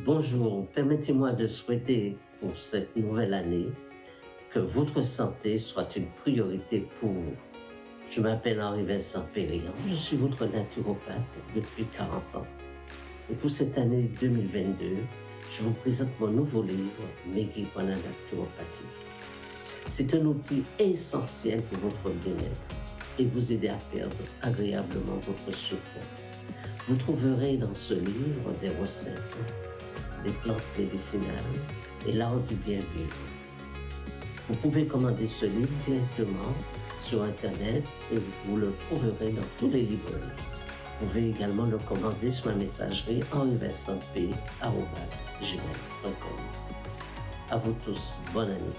Bonjour, permettez-moi de souhaiter pour cette nouvelle année que votre santé soit une priorité pour vous. Je m'appelle Henri-Vincent Périllan, je suis votre naturopathe depuis 40 ans. Et pour cette année 2022, je vous présente mon nouveau livre, Maigrir par la naturopathie. C'est un outil essentiel pour votre bien-être et vous aider à perdre agréablement votre surpoids. Vous trouverez dans ce livre des recettes, des plantes médicinales et l'art du bien vivre. Vous pouvez commander ce livre directement sur Internet et vous le trouverez dans tous les librairies. Vous pouvez également le commander sur ma messagerie henrivincentp@gmail.com. À vous tous, bonne année.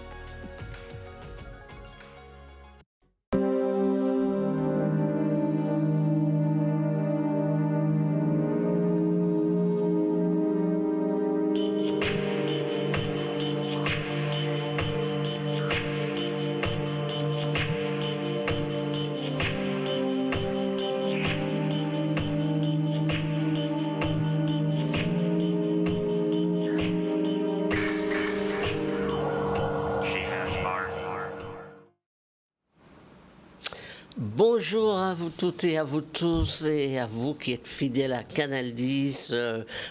Bonjour à vous toutes et à vous tous et à vous qui êtes fidèles à Canal 10.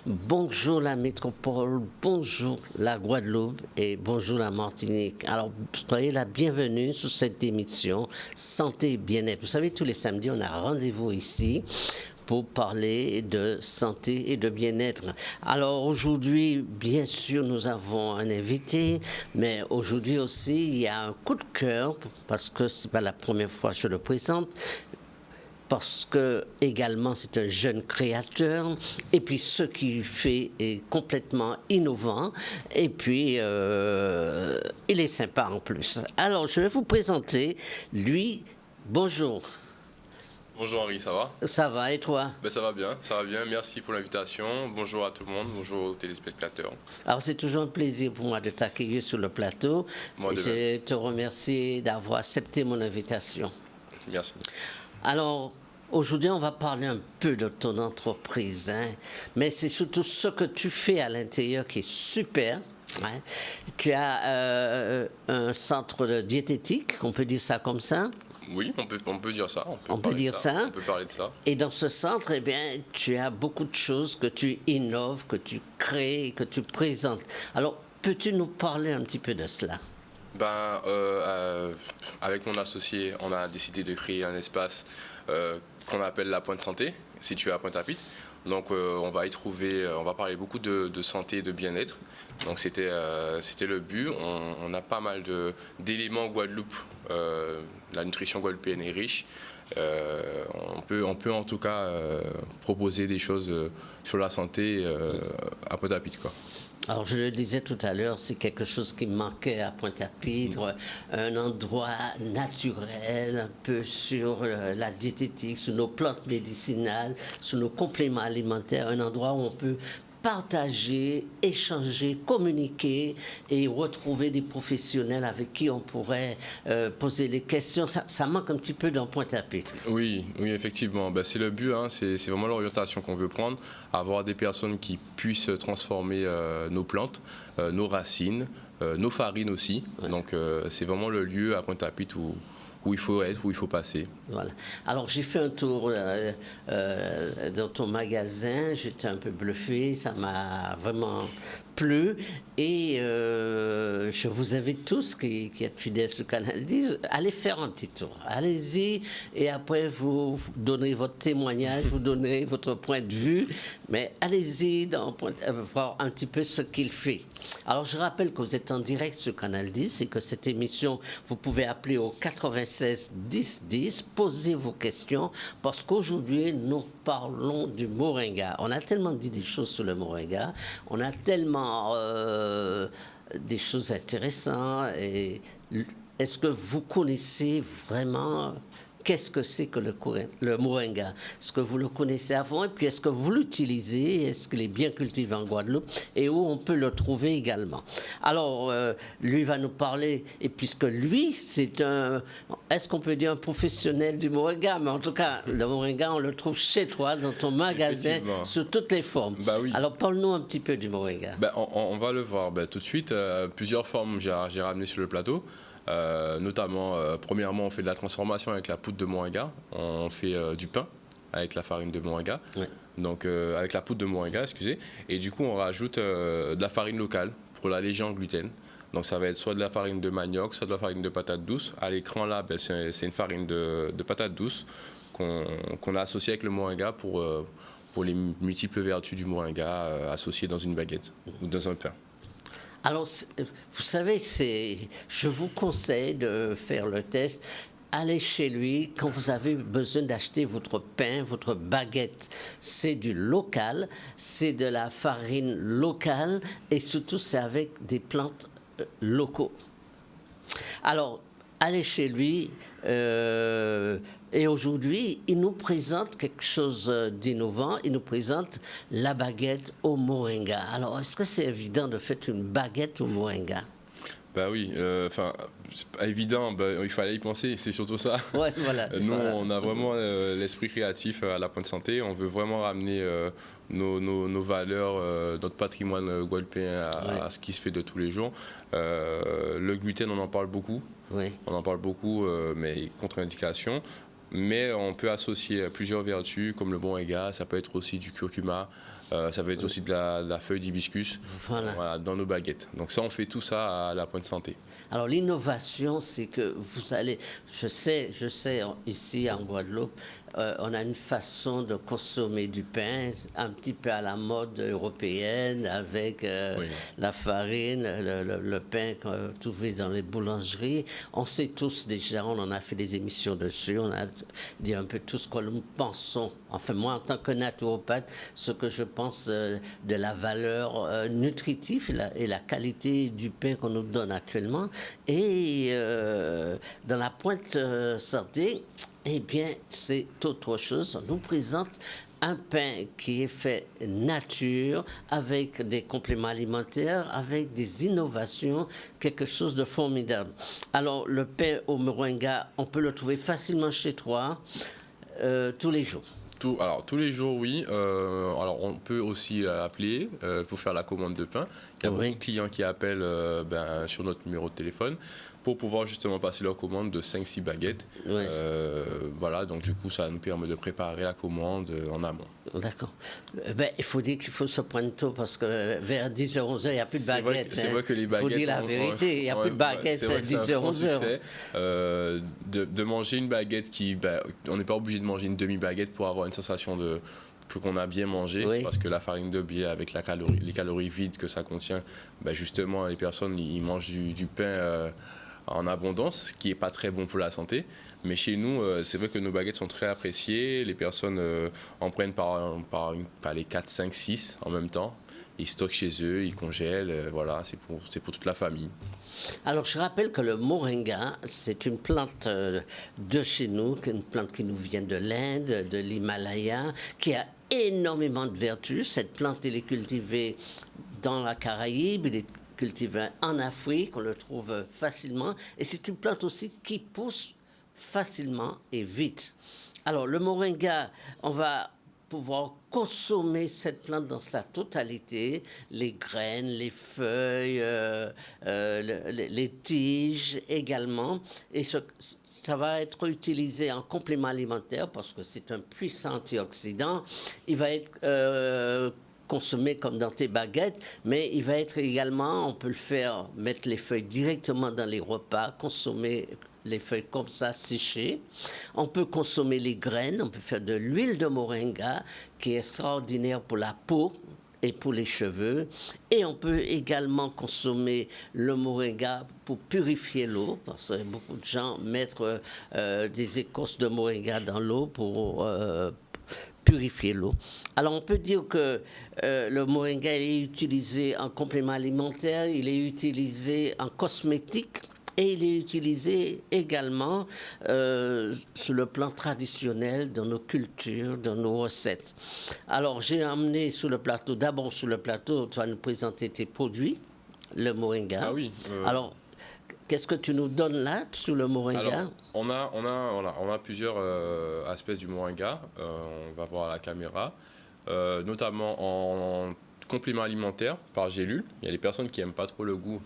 Bonjour la métropole, bonjour la Guadeloupe et bonjour la Martinique. Alors, soyez la bienvenue sur cette émission Santé et Bien-être. Vous savez, tous les samedis, on a rendez-vous ici pour parler de santé et de bien-être. Alors aujourd'hui, bien sûr, nous avons un invité, mais aujourd'hui aussi, il y a un coup de cœur, parce que ce n'est pas la première fois que je le présente, parce que également c'est un jeune créateur, et puis ce qu'il fait est complètement innovant, et puis il est sympa en plus. Alors je vais vous présenter lui. Bonjour. Bonjour Henri, ça va? Ça va et toi? Ça va bien, merci pour l'invitation. Bonjour à tout le monde, bonjour aux téléspectateurs. Alors c'est toujours un plaisir pour moi de t'accueillir sur le plateau. Je te remercie d'avoir accepté mon invitation. Merci. Alors aujourd'hui on va parler un peu de ton entreprise, mais c'est surtout ce que tu fais à l'intérieur qui est super. Hein. Tu as un centre de diététique, on peut dire ça comme ça? Oui, on peut dire ça. On peut dire ça. On peut parler de ça. Et dans ce centre, eh bien, tu as beaucoup de choses que tu innoves, que tu crées, que tu présentes. Alors, peux-tu nous parler un petit peu de cela? Avec mon associé, on a décidé de créer un espace qu'on appelle la Pointe Santé, situé à Pointe-à-Pitre. Donc, on va y trouver, on va parler beaucoup de santé et de bien-être. Donc, c'était le but. On a pas mal d'éléments en Guadeloupe. La nutrition guadeloupéenne est riche. On peut en tout cas proposer des choses sur la santé à Pointe-à-Pitre, quoi. Alors, je le disais tout à l'heure, c'est quelque chose qui manquait à Pointe-à-Pitre, un endroit naturel, un peu sur la diététique, sur nos plantes médicinales, sur nos compléments alimentaires, un endroit où on peut partager, échanger, communiquer et retrouver des professionnels avec qui on pourrait poser les questions. Ça manque un petit peu dans Pointe-à-Pitre. Oui, effectivement. C'est le but, c'est vraiment l'orientation qu'on veut prendre, avoir des personnes qui puissent transformer nos plantes, nos racines, nos farines aussi. Ouais. Donc c'est vraiment le lieu à Pointe-à-Pitre où il faut être, où il faut passer. Voilà. Alors, j'ai fait un tour dans ton magasin, j'étais un peu bluffé, ça m'a vraiment plu. Et je vous invite tous qui êtes fidèles sur Canal 10, allez faire un petit tour. Allez-y et après, vous donnerez votre témoignage, vous donnerez votre point de vue. Mais allez-y voir un petit peu ce qu'il fait. Alors, je rappelle que vous êtes en direct sur Canal 10 et que cette émission, vous pouvez appeler au 96 10 10, posez vos questions, parce qu'aujourd'hui, nous parlons du moringa. On a tellement dit des choses sur le moringa, on a tellement des choses intéressantes. Et est-ce que vous connaissez vraiment qu'est-ce que c'est que le moringa? Est-ce que vous le connaissez avant? Et puis, est-ce que vous l'utilisez? Est-ce qu'il est bien cultivé en Guadeloupe? Et où on peut le trouver également? Alors, lui va nous parler, et puisque lui, est-ce qu'on peut dire un professionnel du moringa? Mais en tout cas, le moringa, on le trouve chez toi, dans ton magasin, sous toutes les formes. Bah oui. Alors, parle-nous un petit peu du moringa. On va le voir tout de suite. Plusieurs formes j'ai ramené sur le plateau. Notamment, premièrement, on fait de la transformation avec la poudre de moringa. On fait du pain avec la farine de moringa. Oui. Donc, avec la poudre de moringa, excusez. Et du coup, on rajoute de la farine locale pour l'alléger en gluten. Donc, ça va être soit de la farine de manioc, soit de la farine de patate douce. À l'écran, là, c'est une farine de patate douce qu'on a associée avec le moringa pour les multiples vertus du moringa associées dans une baguette ou dans un pain. Alors, vous savez, je vous conseille de faire le test. Allez chez lui quand vous avez besoin d'acheter votre pain, votre baguette. C'est du local, c'est de la farine locale et surtout, c'est avec des plantes locaux. Alors, allez chez lui. Et aujourd'hui, il nous présente quelque chose d'innovant. Il nous présente la baguette au moringa. Alors, est-ce que c'est évident de faire une baguette au moringa? Bah oui, c'est pas évident, il fallait y penser, c'est surtout ça. Ouais, voilà. Nous, on a vraiment l'esprit créatif à la Pointe Santé. On veut vraiment ramener nos valeurs, notre patrimoine guadeloupéen à ce qui se fait de tous les jours. Le gluten, on en parle beaucoup. Oui. On en parle beaucoup, mais contre-indication. Mais on peut associer plusieurs vertus, comme le moringa, ça peut être aussi du curcuma, ça peut être aussi de la feuille d'hibiscus dans nos baguettes. Donc ça, on fait tout ça à la Pointe Santé. Alors l'innovation, c'est que vous allez, je sais, ici en Guadeloupe, on a une façon de consommer du pain un petit peu à la mode européenne avec la farine, le pain qu'on trouve dans les boulangeries. On sait tous déjà, on en a fait des émissions dessus, on a dit un peu tout ce que nous pensons. Enfin, moi, en tant que naturopathe, ce que je pense de la valeur nutritive et la qualité du pain qu'on nous donne actuellement. Et dans la Pointe Santé, eh bien, c'est autre chose. On nous présente un pain qui est fait nature, avec des compléments alimentaires, avec des innovations, quelque chose de formidable. Alors, le pain au moringa, on peut le trouver facilement chez toi, tous les jours. Tous les jours, oui. Alors, on peut aussi appeler pour faire la commande de pain. Il y a beaucoup de clients qui appellent sur notre numéro de téléphone pour pouvoir justement passer leur commande de 5-6 baguettes. Oui. Voilà, donc du coup, ça nous permet de préparer la commande en amont. D'accord. Il faut dire qu'il faut se prendre tôt parce que vers 10h, 11h, il n'y a plus de baguettes. C'est vrai que les baguettes... Il faut dire la vérité, il n'y a plus de baguettes à 10h, 11h. De manger une baguette on n'est pas obligé de manger une demi-baguette pour avoir une sensation qu'on a bien mangé, parce que la farine de blé, avec les calories vides que ça contient, justement, les personnes, ils mangent du pain en abondance, ce qui n'est pas très bon pour la santé. Mais chez nous, c'est vrai que nos baguettes sont très appréciées. Les personnes en prennent par les 4, 5, 6 en même temps. Ils stockent chez eux, ils congèlent. Voilà, c'est pour toute la famille. Alors, je rappelle que le moringa, c'est une plante de chez nous, une plante qui nous vient de l'Inde, de l'Himalaya, qui a énormément de vertus. Cette plante, elle est cultivée dans la Caraïbe, elle est cultivée en Afrique, on le trouve facilement. Et c'est une plante aussi qui pousse facilement et vite. Alors, le moringa, on va pouvoir consommer cette plante dans sa totalité, les graines, les feuilles, les tiges également. Et ça va être utilisé en complément alimentaire parce que c'est un puissant antioxydant. Il va être consommé comme dans tes baguettes, mais il va être également, on peut le faire, mettre les feuilles directement dans les repas, consommer les feuilles comme ça séchées. On peut consommer les graines, on peut faire de l'huile de moringa qui est extraordinaire pour la peau et pour les cheveux. Et on peut également consommer le moringa pour purifier l'eau, parce que beaucoup de gens mettent des écorces de moringa dans l'eau pour purifier l'eau. Alors on peut dire que le moringa il est utilisé en complément alimentaire, il est utilisé en cosmétique, Et il est utilisé également sur le plan traditionnel dans nos cultures, dans nos recettes. Alors, j'ai amené sur le plateau, d'abord sur le plateau, tu vas nous présenter tes produits, le moringa. Ah oui. Alors, qu'est-ce que tu nous donnes là sur le moringa? Alors, on a plusieurs aspects du moringa. On va voir à la caméra, notamment en complément alimentaire par gélule. Il y a des personnes qui n'aiment pas trop le goût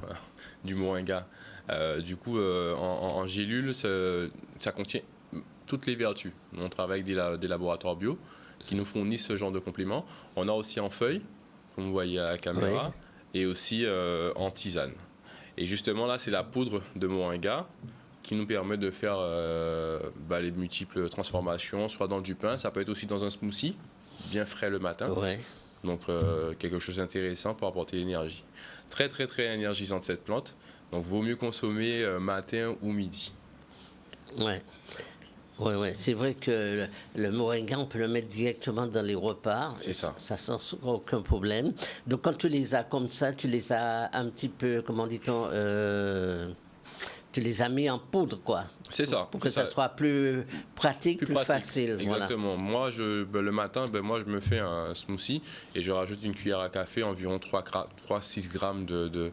du moringa. Du coup, en gélule, ça contient toutes les vertus. On travaille avec des laboratoires bio qui nous fournissent ce genre de compléments. On a aussi en feuilles, comme vous voyez à la caméra, oui, et aussi en tisane. Et justement, là, c'est la poudre de moringa qui nous permet de faire les multiples transformations, soit dans du pain, ça peut être aussi dans un smoothie, bien frais le matin. Ouais. Donc, quelque chose d'intéressant pour apporter l'énergie. Très, très, très énergisante cette plante. Donc, vaut mieux consommer matin ou midi. Ouais. Oui, c'est vrai que le moringa, on peut le mettre directement dans les repas. C'est ça. Ça sans aucun problème. Donc, quand tu les as comme ça, tu les as un petit peu, comment dit-on, tu les as mis en poudre, quoi. C'est ça. Pour que ça soit plus pratique, plus facile. Exactement. Voilà. Moi, le matin, moi, je me fais un smoothie et je rajoute une cuillère à café, environ 3-6 grammes de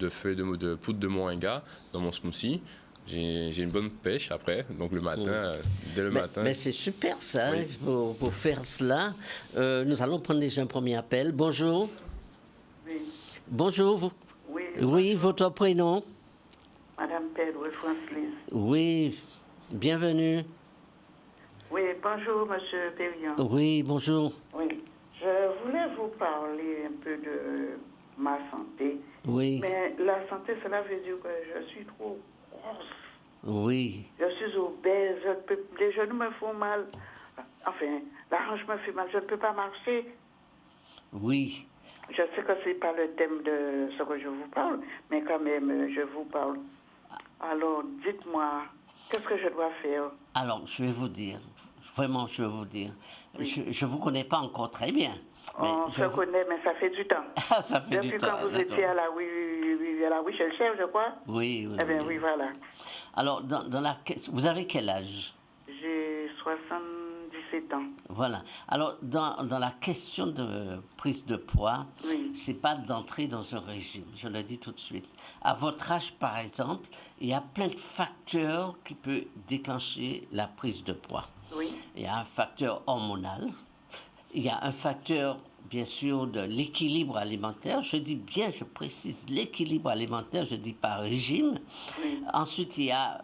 feuilles de poudre de moringa dans mon smoothie. J'ai une bonne pêche après, donc le matin, dès le matin. Mais c'est super ça, oui, pour faire cela. Nous allons prendre déjà un premier appel. Bonjour. Oui. Bonjour. Oui, oui, votre prénom? Madame Pedro Francelise. Oui, bienvenue. Oui, bonjour, Monsieur Périon. Oui, bonjour. Oui, je voulais vous parler un peu de ma santé. Oui. Mais la santé, cela veut dire que je suis trop grosse. Oui. Je suis obèse, les genoux me font mal. Enfin, la hanche me fait mal, je ne peux pas marcher. Oui. Je sais que ce n'est pas le thème de ce que je vous parle, mais quand même, je vous parle. Alors, dites-moi, qu'est-ce que je dois faire? Alors, je vais vous dire, vraiment, je vais vous dire. Oui. Je ne vous connais pas encore très bien. Je connais, mais ça fait du temps. Ça fait depuis du temps. Depuis quand vous étiez à la rue chez le chef, je crois? Oui, oui. Eh bien, oui, voilà. Alors, vous avez quel âge? J'ai 77 ans. Voilà. Alors, dans la question de prise de poids, oui, c'est pas d'entrer dans un régime, je le dis tout de suite. À votre âge, par exemple, il y a plein de facteurs qui peuvent déclencher la prise de poids. Oui. Il y a un facteur hormonal, il y a un facteur, bien sûr, de l'équilibre alimentaire. Je dis bien, je précise, l'équilibre alimentaire, je dis pas régime. Oui. Ensuite, il y a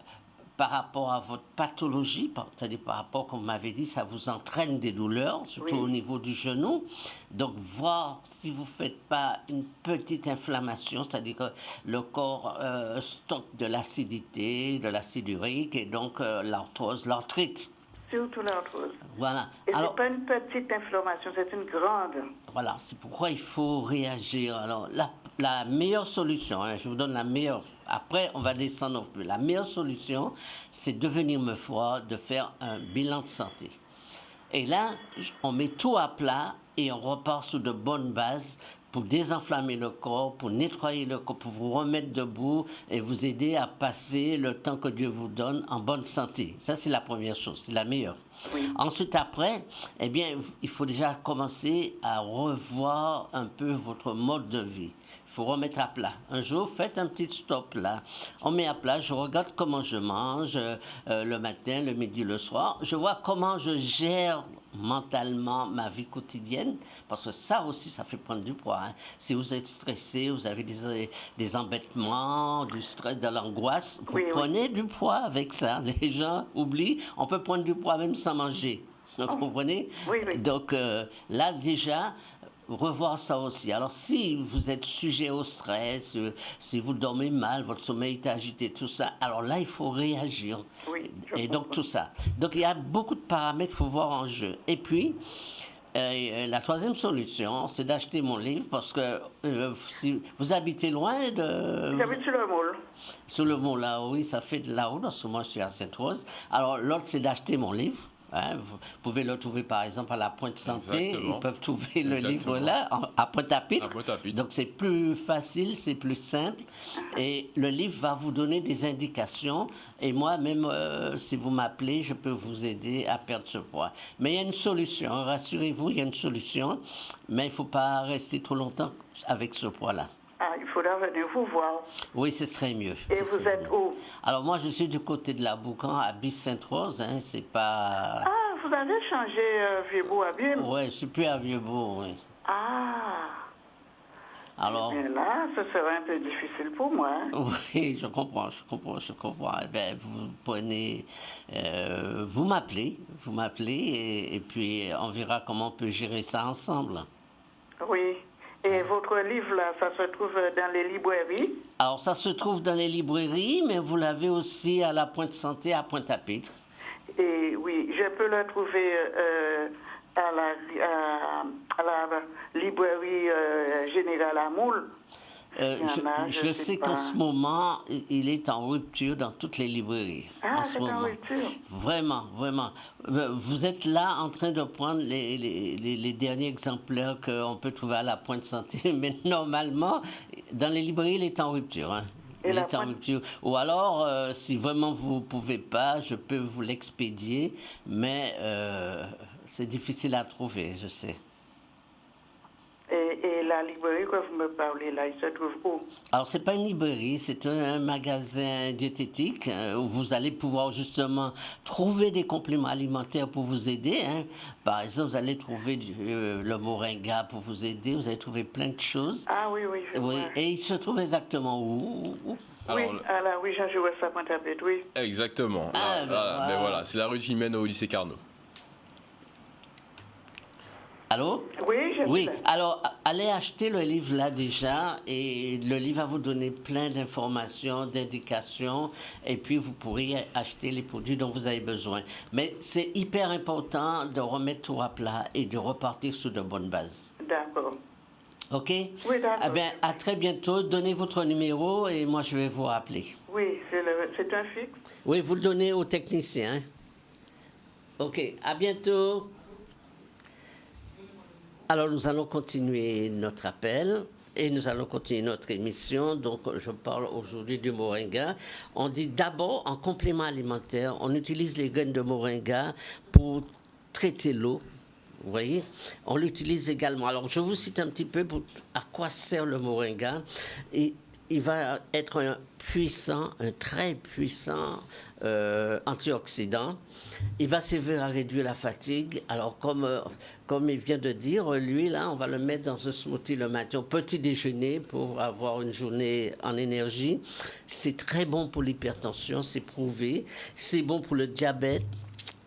par rapport à votre pathologie, c'est-à-dire par rapport, comme vous m'avez dit, ça vous entraîne des douleurs, surtout oui, au niveau du genou. Donc, voir si vous ne faites pas une petite inflammation, c'est-à-dire que le corps stocke de l'acidité, de l'acide urique, et donc l'arthrose, l'arthrite. Surtout l'arthrose. Voilà. Et alors, c'est pas une petite inflammation, c'est une grande. Voilà, c'est pourquoi il faut réagir. Alors, la meilleure solution, je vous donne la meilleure. Après, on va descendre. La meilleure solution, c'est de venir me voir, de faire un bilan de santé. Et là, on met tout à plat et on repart sur de bonnes bases pour désenflammer le corps, pour nettoyer le corps, pour vous remettre debout et vous aider à passer le temps que Dieu vous donne en bonne santé. Ça, c'est la première chose, c'est la meilleure. Oui. Ensuite, après, eh bien, il faut déjà commencer à revoir un peu votre mode de vie. Il faut remettre à plat. Un jour, faites un petit stop là. On met à plat, je regarde comment je mange le matin, le midi, le soir. Je vois comment je gère mentalement ma vie quotidienne, parce que ça aussi, ça fait prendre du poids. Hein. Si vous êtes stressé, vous avez des embêtements, du stress, de l'angoisse, vous prenez du poids avec ça. Les gens oublient, on peut prendre du poids même sans manger. Vous comprenez? Oui. Donc là, déjà, revoir ça aussi. Alors, si vous êtes sujet au stress, si vous dormez mal, votre sommeil est agité, tout ça, alors là, il faut réagir. Oui, et donc, tout ça. Donc, il y a beaucoup de paramètres qu'il faut voir en jeu. Et puis, la troisième solution, c'est d'acheter mon livre parce que si vous habitez loin de... J'habite sur le Môle. Sur le Môle, là, oui, ça fait de là-haut. En ce moment, je suis à Sainte-Rose. Alors, l'autre, c'est d'acheter mon livre. Hein, vous pouvez le trouver par exemple à la Pointe Santé. Exactement. Ils peuvent trouver le Exactement. livre là à Pointe-à-Pitre. À Pointe-à-Pitre. Donc c'est plus facile, c'est plus simple. Et le livre va vous donner des indications. Et moi, même si vous m'appelez, je peux vous aider à perdre ce poids. Mais il y a une solution. Rassurez-vous, il y a une solution. Mais il ne faut pas rester trop longtemps avec ce poids-là. Ah, il faudra venir vous voir. Oui, ce serait mieux. Et Ce vous serait êtes mieux. où? Alors moi, je suis du côté de la Boucan, à Bis-Sainte-Rose. Hein, c'est pas... Ah, vous avez changé Vieux-Beau à Ville? Ouais, je suis plus à Vieux-Beau, oui. Ah, Alors, mais là, ce serait un peu difficile pour moi. Hein. oui, je comprends. Eh bien, vous prenez, vous m'appelez, et puis on verra comment on peut gérer ça ensemble. Oui. Et votre livre, là, ça se trouve dans les librairies? Alors, ça se trouve dans les librairies, mais vous l'avez aussi à la Pointe Santé, à Pointe-à-Pitre. Et oui, je peux le trouver à la librairie Générale à Moule. Je sais qu'en ce moment, il est en rupture dans toutes les librairies. Ah, en ce c'est en moment. rupture. Vraiment, vraiment. Vous êtes là en train de prendre les derniers exemplaires qu'on peut trouver à la Pointe Santé, mais normalement, dans les librairies, il est en rupture. Hein. Et Il la est en Pointe- rupture. Ou alors, si vraiment vous ne pouvez pas, je peux vous l'expédier, mais c'est difficile à trouver, je sais. Et la librairie que vous me parlez, là, il se trouve où? Alors, ce n'est pas une librairie, c'est un magasin diététique où vous allez pouvoir justement trouver des compléments alimentaires pour vous aider. Hein. Par exemple, vous allez trouver le moringa pour vous aider, vous allez trouver plein de choses. Ah oui, oui, je Oui, vois. et il se trouve exactement où? Oui, Alors, oui, Jean jouais ça Pointe-à-Pitre, oui. Exactement. Ah, Là, ben voilà. voilà. Mais voilà, c'est la rue qui mène au lycée Carnot. Allô? Oui, je Oui, sais. alors allez acheter le livre là déjà et le livre va vous donner plein d'informations, d'indications et puis vous pourrez acheter les produits dont vous avez besoin. Mais c'est hyper important de remettre tout à plat et de repartir sur de bonnes bases. D'accord. OK? Oui, d'accord. Eh bien, à très bientôt. Donnez votre numéro et moi je vais vous rappeler. Oui, c'est un fixe. Oui, vous le donnez au technicien. Hein? OK, à bientôt. Alors, nous allons continuer notre appel et nous allons continuer notre émission. Donc, je parle aujourd'hui du moringa. On dit d'abord, en complément alimentaire, on utilise les graines de moringa pour traiter l'eau. Vous voyez, on l'utilise également. Alors, je vous cite un petit peu à quoi sert le moringa. Et il va être un très puissant antioxydant. Il va servir à réduire la fatigue. Alors, comme il vient de dire, lui, là, on va le mettre dans un smoothie le matin, au petit déjeuner, pour avoir une journée en énergie. C'est très bon pour l'hypertension, c'est prouvé. C'est bon pour le diabète.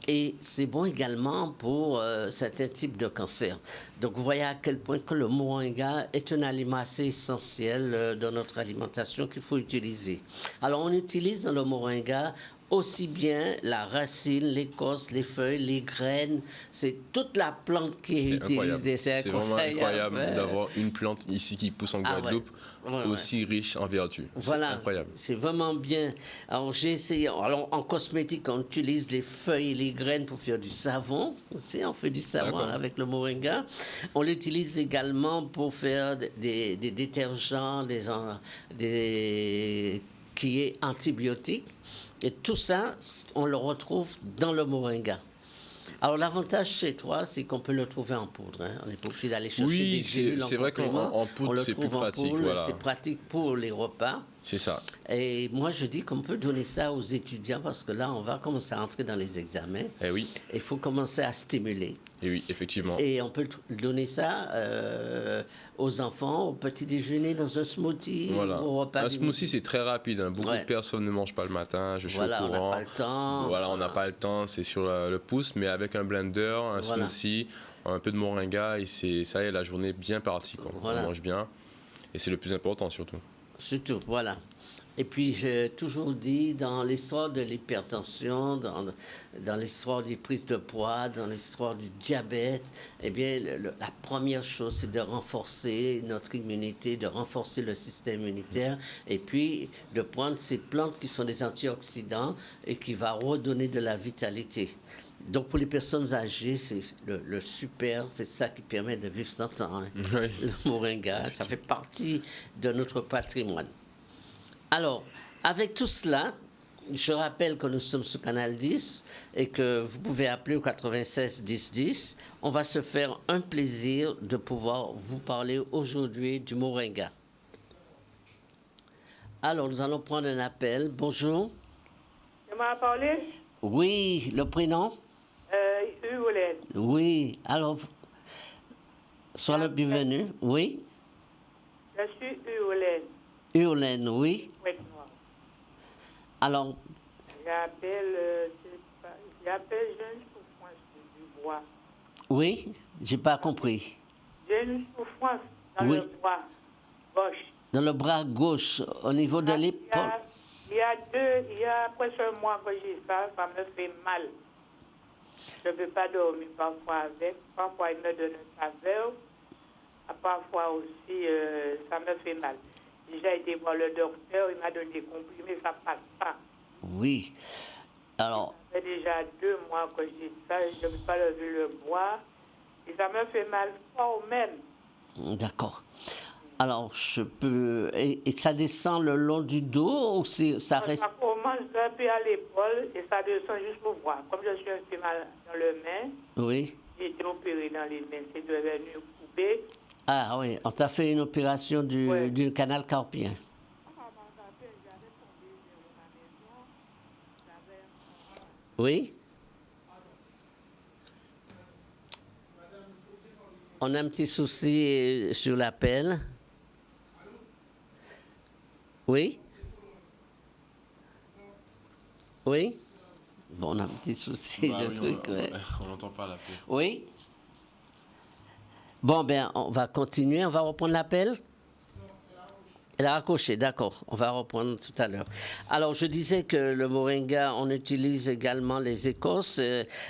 Et c'est bon également pour certains types de cancers. Donc, vous voyez à quel point que le moringa est un aliment assez essentiel dans notre alimentation qu'il faut utiliser. Alors, on utilise dans le moringa aussi bien la racine, l'écorce, les feuilles, les graines. C'est toute la plante qui est utilisée. C'est vraiment incroyable ouais. d'avoir une plante ici qui pousse en Guadeloupe Ouais, aussi riche en vertu. Voilà, C'est incroyable. c'est vraiment bien. Alors, j'ai essayé. Alors, en cosmétique, on utilise les feuilles et les graines pour faire du savon. Tu sais, on fait du savon D'accord. avec le moringa. On l'utilise également pour faire des détergents, qui est antibiotique. Et tout ça, on le retrouve dans le moringa. Alors, l'avantage chez toi, c'est qu'on peut le trouver en poudre. Hein. On n'est pas obligé d'aller chercher Oui, des gélules en c'est vrai qu'en complément. en poudre, On le c'est plus trouve en pratique, poudre, voilà. c'est pratique pour les repas. C'est ça. Et moi, je dis qu'on peut donner ça aux étudiants parce que là, on va commencer à entrer dans les examens. Eh oui, Il faut commencer à stimuler. et oui, effectivement. Et on peut donner ça aux enfants au petit déjeuner dans un smoothie. Voilà. Ou au repas Un du smoothie, midi. c'est très rapide. Hein. Beaucoup Ouais. de personnes ne mangent pas le matin. Je suis Voilà, au on n'a courant. pas le temps. Voilà, on n'a pas le temps. C'est sur le pouce, mais avec un blender, un Voilà. smoothie, un peu de moringa, et ça y est, la journée est bien partie. Quoi. Voilà. On mange bien. Et c'est le plus important, surtout. Surtout, voilà. Et puis, j'ai toujours dit, dans l'histoire de l'hypertension, dans l'histoire des prises de poids, dans l'histoire du diabète, eh bien, la première chose, c'est de renforcer notre immunité, de renforcer le système immunitaire, et puis de prendre ces plantes qui sont des antioxydants et qui vont redonner de la vitalité. Donc, pour les personnes âgées, c'est le super, c'est ça qui permet de vivre 100 ans. Hein. Oui. Le moringa, ça fait partie de notre patrimoine. Alors, avec tout cela, je rappelle que nous sommes sur Canal 10 et que vous pouvez appeler au 96 10 10. On va se faire un plaisir de pouvoir vous parler aujourd'hui du moringa. Alors, nous allons prendre un appel. Bonjour. Tu m'as parlé? Oui, le prénom? Hurlaine. Oui, alors, sois le bienvenu. Oui, Je suis Hurlaine. Hurlaine, oui. Pointe-Noire. Alors, J'appelle Jeune Souffrance du bois. oui, j'ai pas compris. J'ai une souffrance dans Oui. le bois gauche. Dans le bras gauche, au niveau de l'épaule. Il y a presque un mois que j'ai ça me fait mal. Je ne peux pas dormir parfois avec. Parfois, il me donne un saveur. Parfois aussi, ça me fait mal. J'ai été voir le docteur, il m'a donné des comprimés, ça ne passe pas. Oui. Alors, Ça fait déjà 2 mois que j'ai ça, je ne peux pas lever le bois. Et ça me fait mal fort même. d'accord. Alors, je peux. Et ça descend le long du dos ou ça reste. Ça commence un peu à l'épaule et ça descend jusqu'au bras. Comme je suis un peu mal dans le main, Oui. j'ai été opéré dans les mains, c'est devenu coupé. Ah oui, on t'a fait une opération Ouais. du canal carpien. Oui. On a un petit souci sur l'appel. Oui. Oui. Bon, on a un petit souci Bah de oui, truc. Ouais. On n'entend pas l'appel. Oui. Bon, ben, on va continuer. On va reprendre l'appel. Elle a raccroché, d'accord. On va reprendre tout à l'heure. Alors, je disais que le moringa, on utilise également les écorces.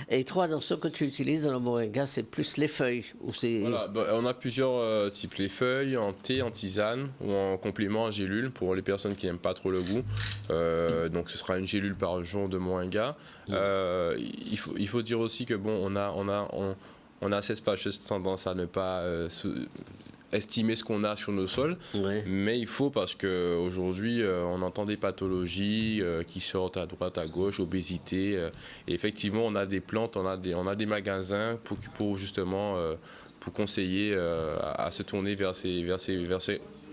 Et toi, dans ce que tu utilises dans le moringa, c'est plus les feuilles ou c'est... Voilà, bah, on a plusieurs types, les feuilles, en thé, en tisane ou en complément en gélule pour les personnes qui n'aiment pas trop le goût. Donc ce sera une gélule par jour de moringa. Il faut dire aussi que bon, on a cette fâcheuse tendance à ne pas estimer ce qu'on a sur nos sols, Ouais. mais il faut parce qu'aujourd'hui on entend des pathologies qui sortent à droite, à gauche, obésité, et effectivement on a des plantes, on a des magasins pour justement pour conseiller à se tourner vers ces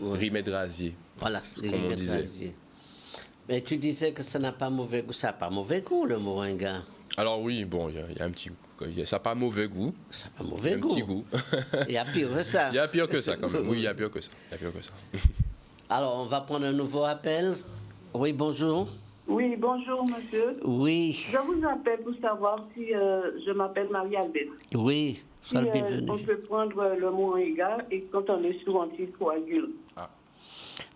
remèdes rasiers. Voilà, c'est comme on les disait. gaziers. Mais tu disais que ça n'a pas mauvais goût. Ça n'a pas mauvais goût, le moringa. Alors oui, bon, il y a un petit goût. Ça n'a pas mauvais goût, Ça n'a pas il y a mauvais un goût. petit goût. Il y a pire que ça. Il y a pire que ça quand même. Oui, il y a pire que ça. Il y a pire que ça. Alors, on va prendre un nouveau appel. Oui, bonjour. Oui, bonjour monsieur. Oui, Je vous appelle pour savoir si je m'appelle Marie-Albert. oui, Si sois le on bienvenu. peut prendre le moringa et quand on est sous anticoagulant.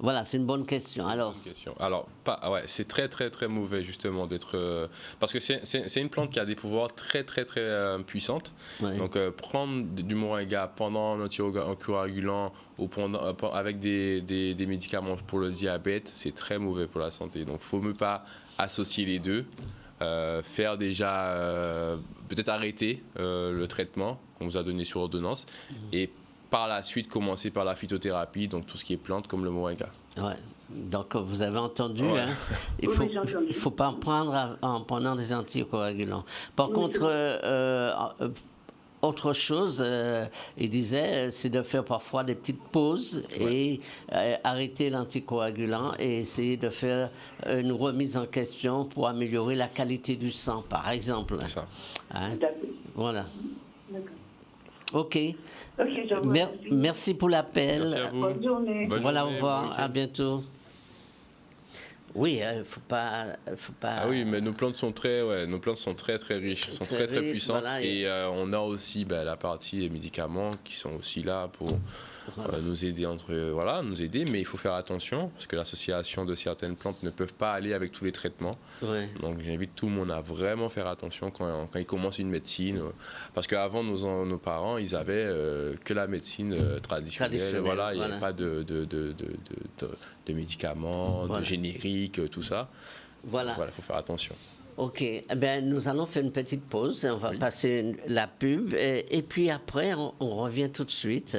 Voilà, c'est une bonne question. Alors, Bonne question. Alors, ouais, c'est très très très mauvais justement d'être parce que c'est une plante qui a des pouvoirs très très très puissantes. ouais. Donc prendre du moringa pendant un anticoagulant ou avec des médicaments pour le diabète, c'est très mauvais pour la santé. Donc faut même pas associer les deux. Faire déjà peut-être arrêter le traitement qu'on vous a donné sur ordonnance et par la suite commencer par la phytothérapie, donc tout ce qui est plantes comme le moringa. Ouais. Donc, vous avez entendu, Ouais. hein, il Oui, faut, oui, j'ai entendu. il faut pas en prendre en prenant des anticoagulants. Par contre, autre chose, il disait, c'est de faire parfois des petites pauses et arrêter l'anticoagulant et essayer de faire une remise en question pour améliorer la qualité du sang, par exemple. C'est ça. Hein? D'accord. Voilà. D'accord. OK. Ok, je vous remercie. Merci pour l'appel. Merci à vous. Bonne journée. Bonne Voilà, au journée, revoir, bon week-end. à bientôt. Oui, faut pas. Ah oui, mais nos plantes sont très très riches, sont Très très très riches, puissantes voilà, et on a aussi la partie des médicaments qui sont aussi là pour nous aider nous aider, mais il faut faire attention parce que l'association de certaines plantes ne peuvent pas aller avec tous les traitements. Ouais. Donc j'invite tout le monde à vraiment faire attention quand ils commencent une médecine, parce qu'avant nos parents ils avaient que la médecine traditionnelle, voilà, il n'y avait pas de médicaments, Voilà. de génériques, tout ça. Voilà. Voilà, il faut faire attention. Ok, eh ben, nous allons faire une petite pause. On va passer la pub. Et puis après, on revient tout de suite.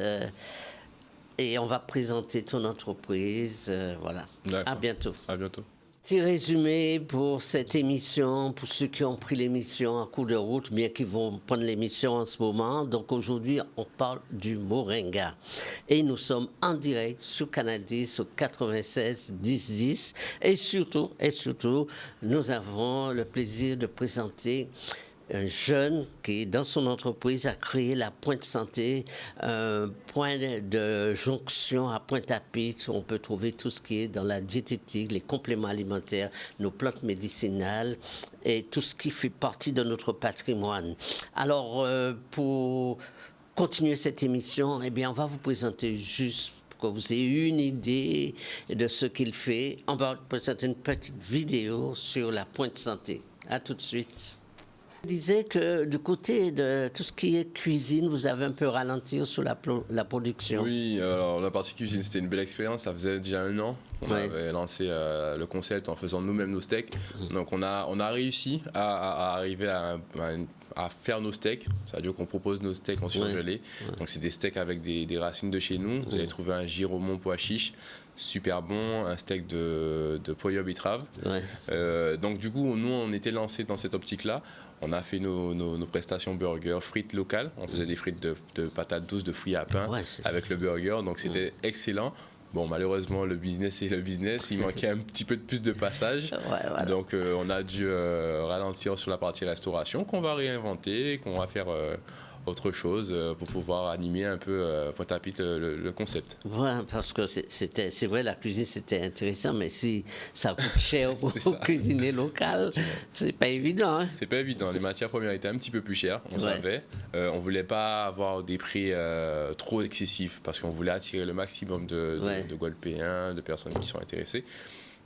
Et on va présenter ton entreprise. Voilà. D'accord. À bientôt. À bientôt. Petit résumé pour cette émission, pour ceux qui ont pris l'émission en cours de route, bien qu'ils vont prendre l'émission en ce moment. Donc aujourd'hui, on parle du moringa. Et nous sommes en direct sur Canal 10 au 96 10 10. Et surtout, nous avons le plaisir de présenter un jeune qui, dans son entreprise, a créé la Pointe Santé, un point de jonction à Pointe-à-Pitre où on peut trouver tout ce qui est dans la diététique, les compléments alimentaires, nos plantes médicinales et tout ce qui fait partie de notre patrimoine. Alors, pour continuer cette émission, eh bien, on va vous présenter juste pour que vous ayez une idée de ce qu'il fait. On va vous présenter une petite vidéo sur la Pointe Santé. À tout de suite. Je disais que du côté de tout ce qui est cuisine, vous avez un peu ralenti sur la production. Oui, alors la partie cuisine, c'était une belle expérience. Ça faisait déjà 1 an qu'on avait lancé le concept en faisant nous-mêmes nos steaks. Donc on a réussi à arriver à faire nos steaks. C'est-à-dire qu'on propose nos steaks en surgelé. Donc c'est des steaks avec des racines de chez nous. Vous allez trouver un giromont pois chiche. Super bon, un steak de poya betterave. Donc du coup, nous, on était lancés dans cette optique-là. On a fait nos prestations burger, frites locales. On faisait des frites de patates douces, de fruits à pain avec le burger. Donc c'était excellent. Bon, malheureusement, le business est le business. Il manquait un petit peu de plus de passage. Donc on a dû ralentir sur la partie restauration qu'on va réinventer, qu'on va faire autre chose pour pouvoir animer un peu Pointe-à-Pitre le concept. Ouais, parce que c'est vrai, la cuisine c'était intéressant, mais si ça coûte cher pour cuisiner local, c'est pas évident. Hein? C'est pas évident. Les matières premières étaient un petit peu plus chères, on savait. On voulait pas avoir des prix trop excessifs parce qu'on voulait attirer le maximum de Guadeloupéens, de personnes qui sont intéressées.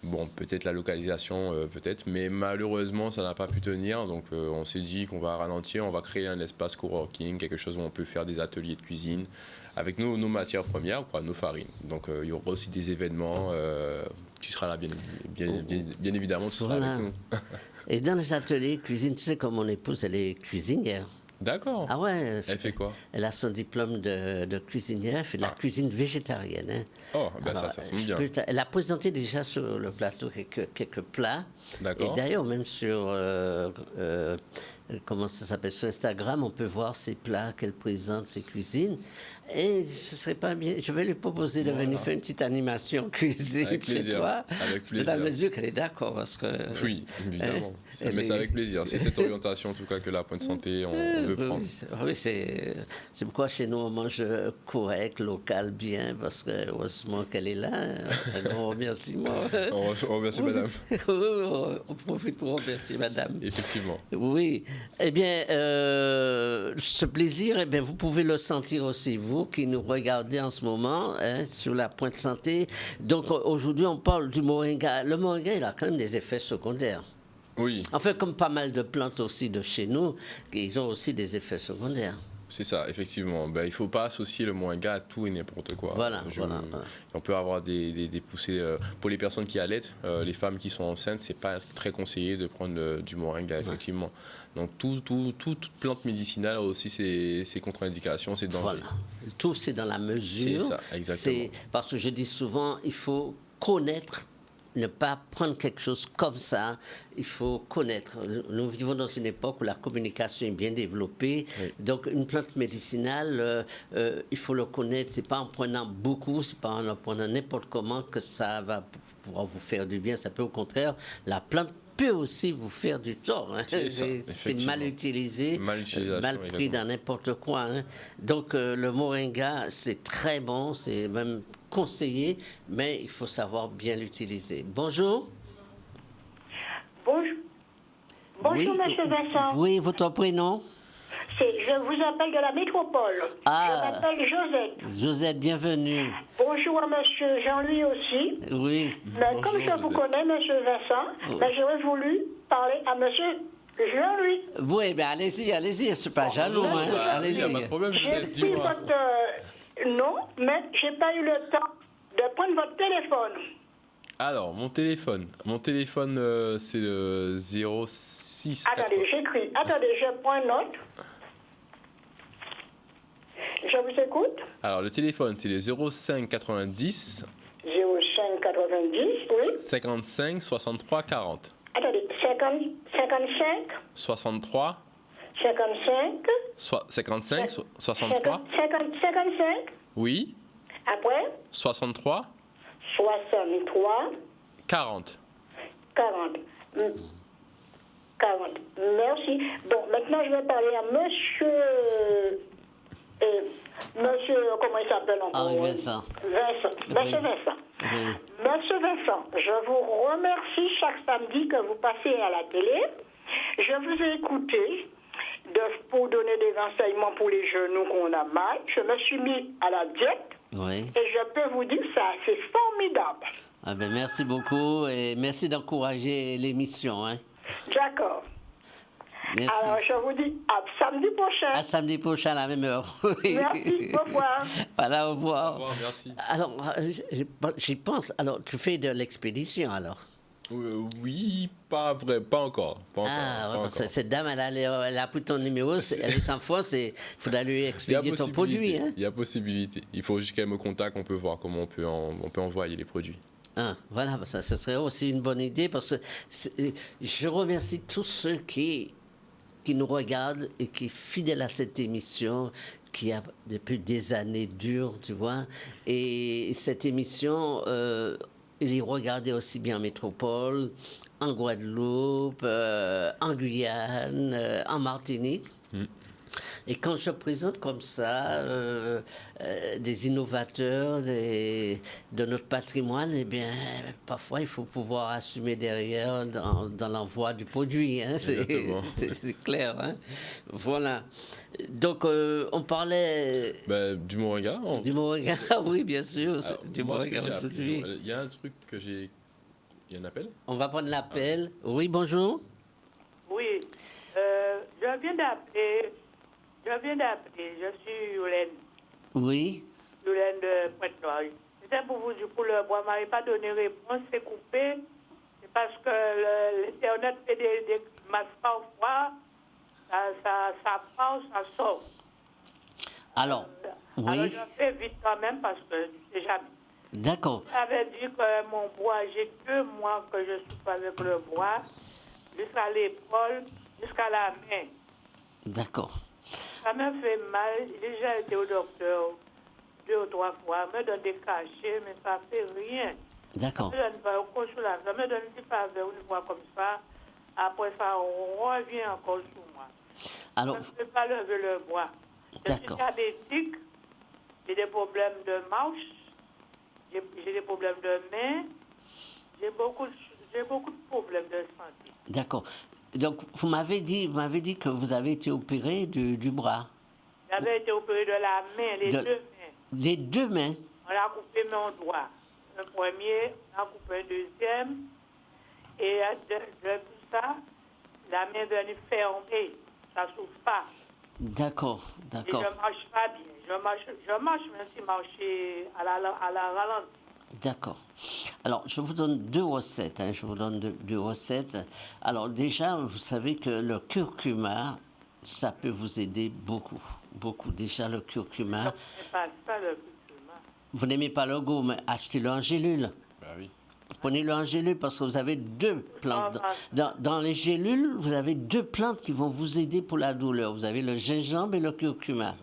Bon, peut-être la localisation, peut-être, mais malheureusement, ça n'a pas pu tenir. Donc, on s'est dit qu'on va ralentir, on va créer un espace coworking, quelque chose où on peut faire des ateliers de cuisine avec nos matières premières, nos farines. Donc, il y aura aussi des événements. Tu seras là, bien évidemment, tu seras avec nous. Et dans les ateliers cuisine, tu sais, comme mon épouse, elle est cuisinière. D'accord. Ah ouais. Elle fait quoi? Elle a son diplôme de cuisinière, elle fait de la cuisine végétarienne. Hein. Oh, ben alors, ça tombe bien. Elle a présenté déjà sur le plateau quelques plats. D'accord. Et d'ailleurs, même sur, comment ça s'appelle, sur Instagram, on peut voir ses plats qu'elle présente, ses cuisines. Et ce serait pas bien. Je vais lui proposer de venir faire une petite animation cuisine avec plaisir, chez toi. Avec plaisir. Dans la mesure qu'elle est d'accord, parce que. Oui, évidemment. Mais c'est avec plaisir. C'est cette orientation, en tout cas, que la Pointe Santé, on veut prendre. Oui, c'est pourquoi chez nous, on mange correct, local, bien, parce que heureusement qu'elle est là. Un grand remerciement. On remercie madame. On profite pour remercier madame. Effectivement. Oui. Eh bien, ce plaisir, eh bien, vous pouvez le sentir aussi, vous qui nous regardez en ce moment sur la Pointe Santé. Donc aujourd'hui, on parle du moringa. Le moringa, il a quand même des effets secondaires. Oui. Enfin, comme pas mal de plantes aussi de chez nous, ils ont aussi des effets secondaires. C'est ça, effectivement. Il ne faut pas associer le moringa à tout et n'importe quoi. Voilà. On peut avoir des poussées. Pour les personnes qui allaitent, les femmes qui sont enceintes, c'est pas très conseillé de prendre du moringa, effectivement. Donc, toute plante médicinale a aussi ses contre-indications, ses dangers. Voilà. Tout, c'est dans la mesure. C'est ça, exactement. Parce que je dis souvent, il faut connaître. Ne pas prendre quelque chose comme ça, il faut connaître. Nous vivons dans une époque où la communication est bien développée. Oui. Donc, une plante médicinale, il faut le connaître. C'est pas en prenant beaucoup, c'est pas en prenant n'importe comment que ça va pouvoir vous faire du bien. Ça peut, au contraire, la plante peut aussi vous faire du tort. Hein. C'est mal utilisé, mal pris dans n'importe quoi. Hein. Donc, le moringa, c'est très bon, c'est même conseillé, mais il faut savoir bien l'utiliser. Bonjour. Bonjour, oui, monsieur Vincent. Oui, votre prénom? Je vous appelle de la métropole. Je m'appelle Josette. Josette, bienvenue. Bonjour à monsieur Jean-Louis aussi. Oui. Mais bonjour, comme je vous connais, monsieur Vincent, j'aurais voulu parler à monsieur Jean-Louis. Oui, ben allez-y, je ne suis pas jaloux. Allez-y. Il n'y a pas de problème, J'ai pris votre nom, mais je n'ai pas eu le temps de prendre votre téléphone. Alors, mon téléphone, c'est le 06... Attendez, j'écris. Attendez, je prends note. Je vous écoute. Alors, le téléphone, c'est le 05 90 05 90, oui. 55 63 40. Attendez, 55 63 55 55 63 55. Oui. Après 63 63 40. 40. 40. Merci. Bon, maintenant je vais parler à monsieur. Monsieur, comment il s'appelle encore? Henri Vincent. Monsieur Vincent. Oui. Monsieur Vincent, je vous remercie chaque samedi que vous passez à la télé. Je vous ai écouté pour donner des renseignements pour les genoux qu'on a mal. Je me suis mis à la diète. Oui. Et je peux vous dire ça, c'est formidable. Ah ben, merci beaucoup et merci d'encourager l'émission. Hein. D'accord. Merci. Alors, je vous dis à samedi prochain. À samedi prochain à la même heure. Oui. Merci, au revoir. Voilà, au revoir. Au revoir, merci. Alors, j'y pense. Alors, tu fais de l'expédition alors? Oui, pas vrai, pas encore. Pas encore, Ah, pas ouais, encore. cette dame, elle a pris ton numéro, elle est en France et il faudra lui expédier ton produit. Hein? Il y a possibilité. Il faut juste qu'elle me contacte, on peut voir comment on peut envoyer les produits. Ah, voilà, ça serait aussi une bonne idée parce que je remercie tous ceux qui nous regardent et qui sont fidèles à cette émission qui a depuis des années dure, tu vois. Et cette émission, il est regardé aussi bien en métropole, en Guadeloupe, en Guyane, en Martinique. Et quand je présente comme ça des innovateurs de notre patrimoine, eh bien, parfois il faut pouvoir assumer derrière dans l'envoi du produit. Hein, c'est clair. Hein. Voilà. Donc, on parlait. Du moringa. Du moringa, oui, bien sûr. Alors, du moi, moringa aujourd'hui. Il y a un truc que j'ai. Il y a un appel? On va prendre l'appel. Oui, bonjour. Oui, je viens d'appeler. Je suis Yolène. Oui. Yolène de Pointe-Noire. C'était pour vous dire pour le bois. Je n'avais pas donné réponse. C'est coupé. C'est parce que l'Internet fait des masses parfois. Ça part, ça sort. Alors, oui. Alors, je fais vite quand même parce que je ne sais jamais. D'accord. J'avais dit que mon bois, j'ai 2 mois que je souffre avec le bois, jusqu'à l'épaule, jusqu'à la main. D'accord. Ça me fait mal. J'ai déjà été au docteur 2 ou 3 fois. Ça me donne des cachets, mais ça ne fait rien. D'accord. Ça me donne pas aucun soulagement. Ça me donne une petite faveur, une fois comme ça. Après ça, on revient encore sur moi. Alors, je ne peux pas lever le bois. Je suis diabétique. J'ai des problèmes de marche. J'ai des problèmes de main. J'ai beaucoup de problèmes de santé. D'accord. Donc, vous m'avez dit que vous avez été opéré du bras. J'avais été opéré de la main, les 2 mains. Les 2 mains? On a coupé mon doigt. Le premier, on a coupé un deuxième. Et depuis ça, la main est venue fermée. Ça ne souffre pas. D'accord, d'accord. Et je ne marche pas bien. Je marche même si marcher à la ralenti. D'accord. Alors, je vous donne 2 recettes. Hein, je vous donne deux recettes. Alors, déjà, vous savez que le curcuma, ça peut vous aider beaucoup. Beaucoup. Déjà, le curcuma. Je n'aime pas ça, le curcuma. Vous n'aimez pas le goût, mais achetez-le en gélule. Oui. Prenez-le en gélule parce que vous avez 2 plantes. Dans les gélules, vous avez 2 plantes qui vont vous aider pour la douleur. Vous avez le gingembre et le curcuma.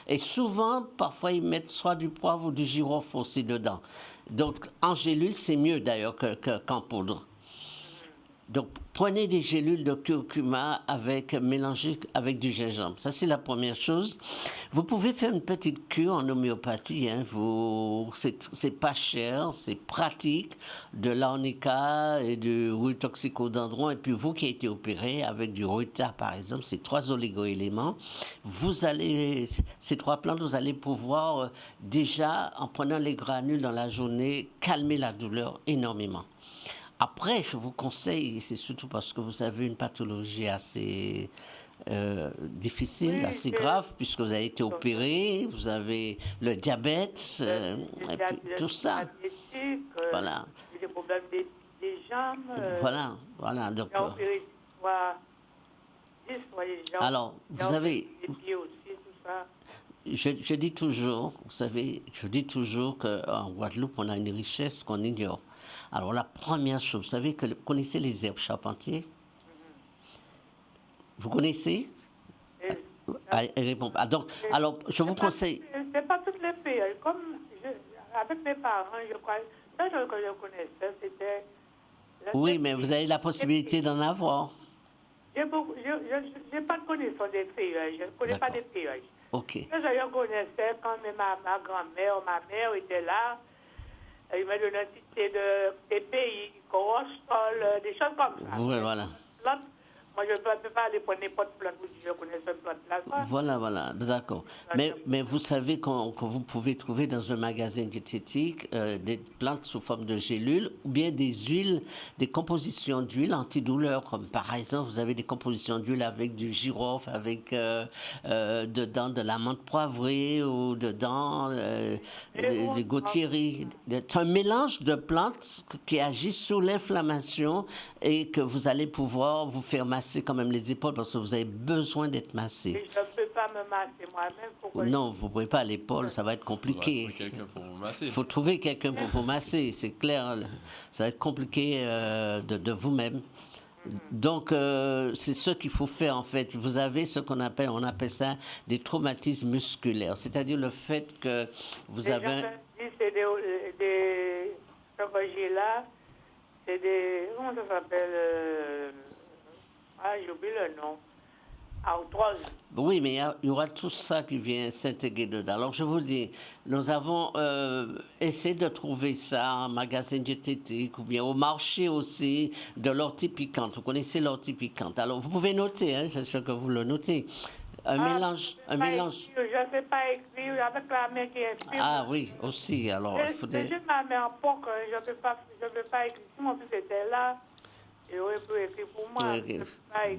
Et souvent, parfois, ils mettent soit du poivre ou du girofle aussi dedans. Donc, en gélule, c'est mieux d'ailleurs qu'en poudre. Donc, prenez des gélules de curcuma mélangées avec du gingembre. Ça, c'est la première chose. Vous pouvez faire une petite cure en homéopathie. Hein. C'est pas cher, c'est pratique. De l'arnica et du rhutoxicodendron. Et puis, vous qui avez été opéré avec du ruta, par exemple, c'est 3 oligo-éléments. Ces 3 plantes, vous allez pouvoir déjà, en prenant les granules dans la journée, calmer la douleur énormément. Après, je vous conseille, c'est surtout parce que vous avez une pathologie assez difficile, assez grave, puisque vous avez été opéré, vous avez le diabète, et puis tout ça. Voilà. des problèmes des jambes. Voilà, donc... J'ai opéré soit 10, soit les jambes. Alors, vous savez... Les pieds aussi, tout ça. Je dis toujours, vous savez, qu'en Guadeloupe, on a une richesse qu'on ignore. Alors, la première chose, vous savez, vous connaissez les herbes charpentiers? Vous connaissez? Donc, alors, je vous conseille... C'est pas toutes les pays. Avec mes parents, je crois, ça que je connaissais, c'était... Oui, mais vous avez la possibilité d'en avoir. J'ai pas de connaissance des feuillages. Je ne connais pas des feuillages. OK. Je connaissais quand ma grand-mère, ma mère était là. Il m'a donné une petite des pays, corostol, des choses comme ça. Oui, voilà. Moi, je ne peux pas aller prendre n'importe plante où je connais cette plante-là. Voilà, d'accord. Mais vous savez que vous pouvez trouver dans un magasin diététique des plantes sous forme de gélules ou bien des huiles, des compositions d'huile antidouleur, comme par exemple, vous avez des compositions d'huile avec du girofle, avec dedans de la menthe poivrée ou dedans du gauthieri. C'est un mélange de plantes qui agissent sur l'inflammation et que vous allez pouvoir vous faire masser quand même les épaules parce que vous avez besoin d'être massé. Et je ne peux pas me masser moi-même. Non, vous ne pouvez pas à l'épaule, ça va être compliqué. Il faut trouver quelqu'un pour vous masser, c'est clair. Ça va être compliqué de vous-même. Donc, c'est ce qu'il faut faire en fait. Vous avez ce qu'on appelle, on appelle ça des traumatismes musculaires. C'est-à-dire le fait que vous avez... C'est des... Ce que j'ai là, c'est des... Comment ça s'appelle j'oublie le nom. Arthrose. Oui, mais il y aura tout ça qui vient s'intégrer dedans. Alors, je vous dis, nous avons essayé de trouver ça en magasin diététique ou bien au marché aussi de l'ortie piquante. Vous connaissez l'ortie piquante. Alors, vous pouvez noter, hein, j'espère que vous le notez. Un mélange. Je ne sais pas écrire avec la main qui écrit. Ah oui, aussi. Alors, il faudrait... C'est juste ma main en poque. Je ne peux pas écrire. Si mon fils était là, il aurait pu écrire pour moi.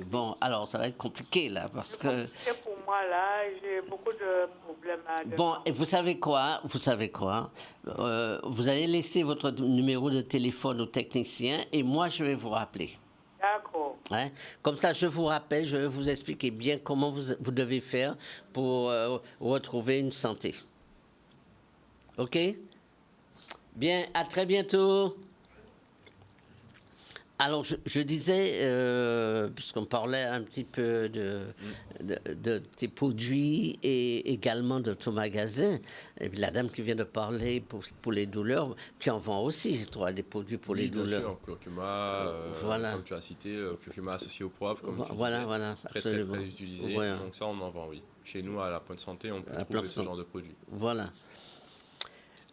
Bon, alors, ça va être compliqué, là, parce que... Pour moi, là, j'ai beaucoup de problèmes. Bon, et vous savez quoi? Vous allez laisser votre numéro de téléphone au technicien et moi, je vais vous rappeler. D'accord. Hein? Comme ça, je vous rappelle, je vais vous expliquer bien comment vous devez faire pour retrouver une santé. OK? Bien, à très bientôt. Alors, je disais, puisqu'on parlait un petit peu de tes produits et également de ton magasin, et puis la dame qui vient de parler pour les douleurs, tu en vends aussi, toi, des produits pour les douleurs. Bien sûr, curcuma, comme tu as cité, curcuma associé au poivre, comme tu disais, voilà, très utilisé. Ouais. Donc ça, on en vend, oui. Chez nous, à la Pointe Santé, on peut trouver ce genre de produits. Voilà.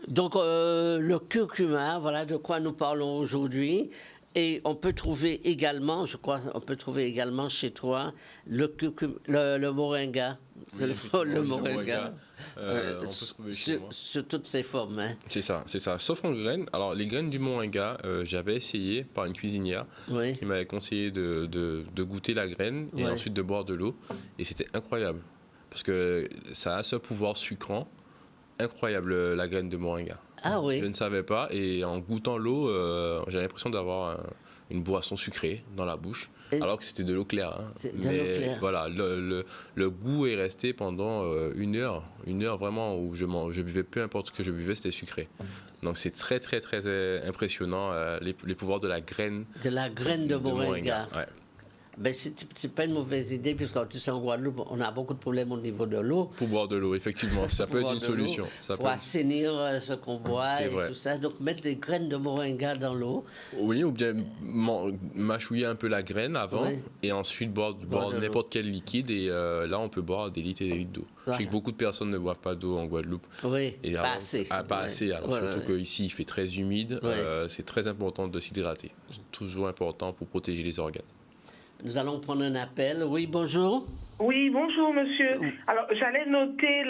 Donc, le curcuma, voilà de quoi nous parlons aujourd'hui. Et on peut trouver également, je crois, chez toi le moringa. Oui, le moringa. On peut trouver chez moi. Sur toutes ses formes. Hein. C'est ça. Sauf en graines. Alors, les graines du moringa, j'avais essayé par une cuisinière qui m'avait conseillé de goûter la graine et ensuite de boire de l'eau. Et c'était incroyable. Parce que ça a ce pouvoir sucrant. Incroyable, la graine de moringa. Ah oui. Je ne savais pas et en goûtant l'eau, j'ai l'impression d'avoir une boisson sucrée dans la bouche, alors que c'était de l'eau claire. Hein. Mais voilà, le goût est resté pendant une heure vraiment où je buvais, peu importe ce que je buvais, c'était sucré. Donc c'est très impressionnant les pouvoirs de la graine. De la graine de moringa. Ouais. Ben, c'est pas une mauvaise idée, puisque tu sais, en Guadeloupe, on a beaucoup de problèmes au niveau de l'eau. Pour boire de l'eau, effectivement, ça peut être une solution. Pour assainir ce qu'on boit et tout ça. Donc, mettre des graines de moringa dans l'eau. Oui, ou bien mâchouiller un peu la graine avant et ensuite boire n'importe quel liquide. Et là, on peut boire des litres et des litres d'eau. Je sais que beaucoup de personnes ne boivent pas d'eau en Guadeloupe. Oui, et pas assez. Pas assez. Alors, surtout qu'ici, il fait très humide. C'est très important de s'hydrater. C'est toujours important pour protéger les organes. Nous allons prendre un appel. Oui, bonjour. Oui, bonjour, monsieur. Alors, j'allais noter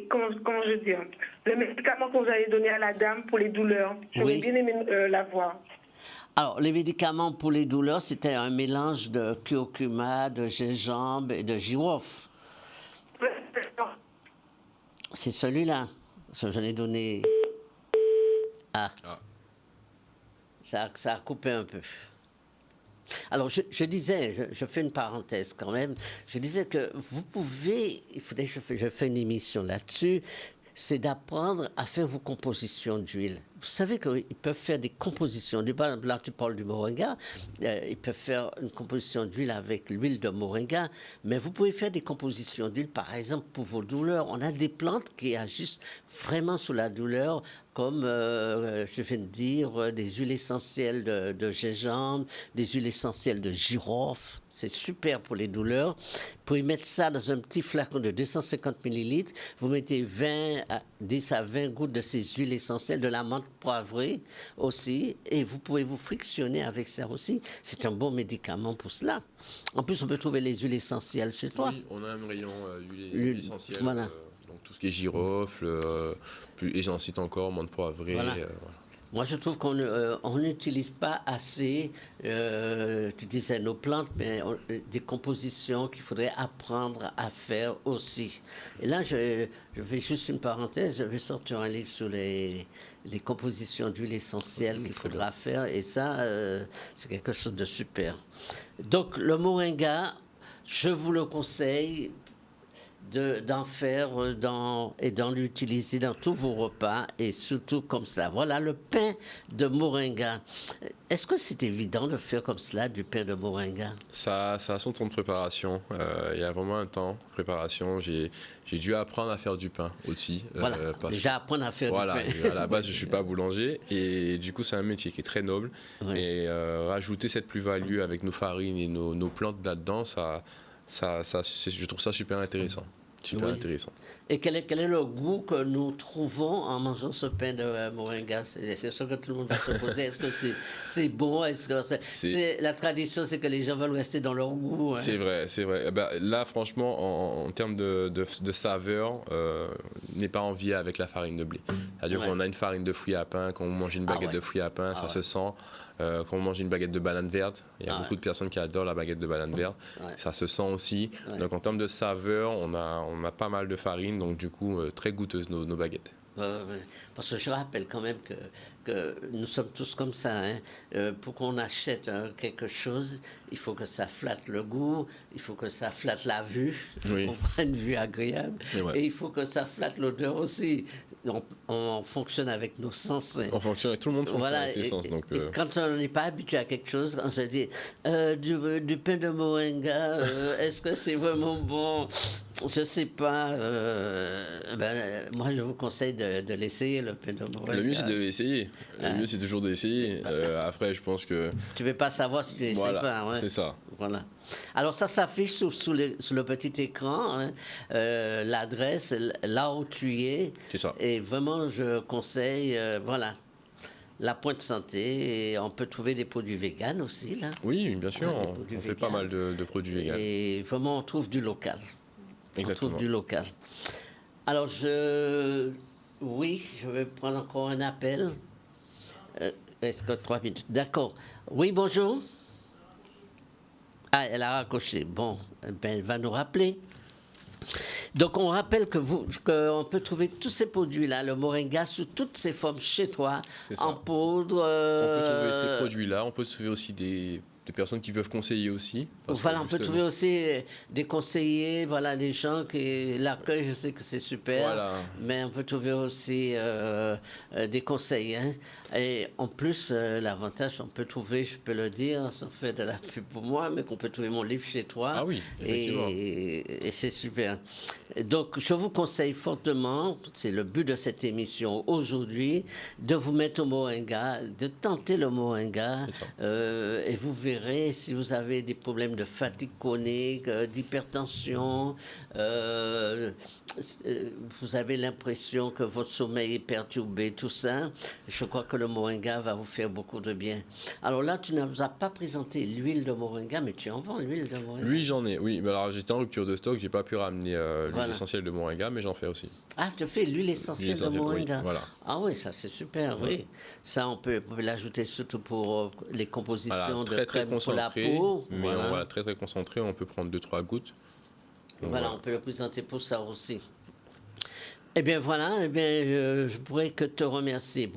comment je dis, le médicament que vous avez donné à la dame pour les douleurs. J'aurais bien aimé la voir. Alors, les médicaments pour les douleurs, c'était un mélange de curcuma, de gingembre et de girofle. C'est celui-là. J'en ai donné... Ah. Ça a coupé un peu. Alors, je disais, je fais une parenthèse quand même, je disais que vous pouvez, il faudrait que je fais une émission là-dessus, c'est d'apprendre à faire vos compositions d'huile. Vous savez qu'ils peuvent faire des compositions d'huile. Par exemple, là, tu parles du moringa. Ils peuvent faire une composition d'huile avec l'huile de moringa. Mais vous pouvez faire des compositions d'huile, par exemple, pour vos douleurs. On a des plantes qui agissent vraiment sur la douleur, comme je viens de dire, des huiles essentielles de gingembre, des huiles essentielles de girofle. C'est super pour les douleurs. Vous pouvez mettre ça dans un petit flacon de 250 millilitres. Vous mettez 10 à 20 gouttes de ces huiles essentielles, de la menthe poivrée aussi, et vous pouvez vous frictionner avec ça aussi. C'est un bon médicament pour cela. En plus, on peut trouver les huiles essentielles chez toi. Oui, on a un rayon huiles essentielles. Voilà. Donc tout ce qui est girofle, et j'en cite encore, menthe poivrée. Voilà. Moi, je trouve qu'on n'utilise pas assez, tu disais nos plantes, mais des compositions qu'il faudrait apprendre à faire aussi. Et là, je fais juste une parenthèse, je vais sortir un livre sur les compositions d'huile essentielle qu'il faudra faire, et ça, c'est quelque chose de super. Donc, le moringa, je vous le conseille d'en faire et d'en l'utiliser dans tous vos repas, et surtout comme ça. Voilà, le pain de moringa. Est-ce que c'est évident de faire comme cela du pain de moringa? Ça a son temps de préparation. Il y a vraiment un temps de préparation. J'ai dû apprendre à faire du pain aussi. Voilà, déjà apprendre à faire du pain. À la base, je ne suis pas boulanger, et du coup, c'est un métier qui est très noble. Oui. Et rajouter cette plus-value avec nos farines et nos plantes là-dedans, je trouve ça super intéressant. Super intéressant. Et quel est le goût que nous trouvons en mangeant ce pain de moringa? C'est sûr que tout le monde va se poser. Est-ce que c'est bon? Est-ce que la tradition, c'est que les gens veulent rester dans leur goût. Hein? C'est vrai, c'est vrai. Ben, là, franchement, en termes de saveur, n'est pas envié avec la farine de blé. C'est-à-dire qu'on a une farine de fruits à pain, quand on mange une baguette de fruits à pain, ça se sent. Quand on mange une baguette de banane verte, il y a beaucoup de personnes qui adorent la baguette de banane verte. Ça se sent aussi. Donc en termes de saveur, on a pas mal de farine, donc du coup très goûteuses nos baguettes. Parce que je rappelle quand même que nous sommes tous comme ça. Hein. Pour qu'on achète quelque chose, il faut que ça flatte le goût, il faut que ça flatte la vue, il faut qu'on voit une vue agréable, et il faut que ça flatte l'odeur aussi. On fonctionne avec nos sens. Hein. On fonctionne avec tout le monde, fonctionne avec ses sens. Donc, et quand on n'est pas habitué à quelque chose, on se dit du pain de moringa, est-ce que c'est vraiment bon? Je ne sais pas. Moi, je vous conseille de l'essayer, le pain de moringa. Le mieux, c'est de l'essayer. Le mieux, c'est toujours d'essayer. Après, je pense que... Tu ne veux pas savoir si tu n'essayes pas. Ouais. C'est ça. Voilà. Alors, ça s'affiche sous le petit écran, hein, l'adresse, là où tu es. C'est ça. Et vraiment, je conseille, voilà, la Pointe Santé. Et on peut trouver des produits véganes aussi, là. Oui, bien sûr. On fait pas mal de produits véganes. Et vraiment, on trouve du local. Exactement. On trouve du local. Alors, oui, je vais prendre encore un appel. Est-ce que 3 minutes? D'accord. Oui, bonjour. Ah, elle a raccroché. Bon, elle va nous rappeler. Donc, on rappelle qu'on peut trouver tous ces produits-là, le moringa, sous toutes ses formes chez toi, en poudre. On peut trouver ces produits-là. On peut trouver aussi des personnes qui peuvent conseiller aussi. Voilà, on peut trouver aussi des conseillers, voilà, les gens qui... L'accueil, je sais que c'est super, voilà. Mais on peut trouver aussi des conseils. Hein. Et en plus, l'avantage, on peut trouver, je peux le dire, sans faire de la pub pour moi, mais qu'on peut trouver mon livre chez toi. Ah oui, effectivement. Et c'est super. Donc, je vous conseille fortement, c'est le but de cette émission aujourd'hui, de vous mettre au moringa, de tenter le moringa, et vous verrez si vous avez des problèmes de fatigue chronique, d'hypertension, vous avez l'impression que votre sommeil est perturbé, tout ça, je crois que le moringa va vous faire beaucoup de bien. Alors là, tu ne nous as pas présenté l'huile de moringa, mais tu en vends l'huile de moringa? Oui, j'en ai, oui. Mais alors, j'étais en rupture de stock, j'ai pas pu ramener l'huile essentielle de moringa, mais j'en fais aussi. Ah, tu fais l'huile essentielle de moringa? Oui, voilà. Ah oui, ça c'est super, oui. Ça, on peut l'ajouter surtout pour les compositions de crème pour la peau. Mais on va très très concentré, on peut prendre 2-3 gouttes. Donc, voilà, on peut le présenter pour ça aussi. Eh bien voilà, je pourrais que te remercier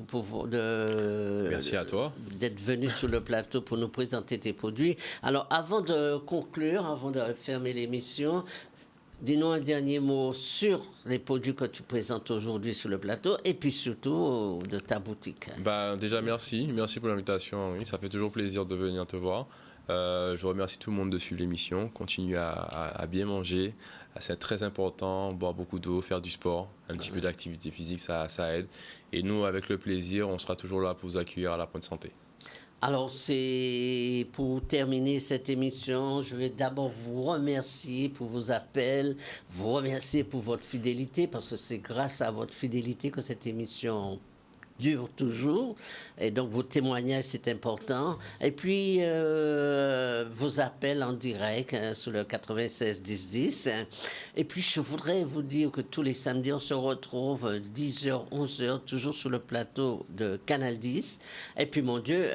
Merci à toi d'être venu sur le plateau pour nous présenter tes produits. Alors avant de conclure, avant de fermer l'émission, dis-nous un dernier mot sur les produits que tu présentes aujourd'hui sur le plateau et puis surtout de ta boutique. Déjà merci pour l'invitation. Oui, ça fait toujours plaisir de venir te voir. Je remercie tout le monde de suivre l'émission. Continuez à bien manger, c'est très important, boire beaucoup d'eau, faire du sport, un petit peu d'activité physique, ça aide. Et nous, avec le plaisir, on sera toujours là pour vous accueillir à la Pointe Santé. Alors, c'est pour terminer cette émission, je vais d'abord vous remercier pour vos appels, vous remercier pour votre fidélité, parce que c'est grâce à votre fidélité que cette émission dure toujours. Et donc, vos témoignages, c'est important. Et puis, vos appels en direct sur le 96 10 10. Et puis, je voudrais vous dire que tous les samedis, on se retrouve 10h, 11h, toujours sur le plateau de Canal 10. Et puis, mon Dieu,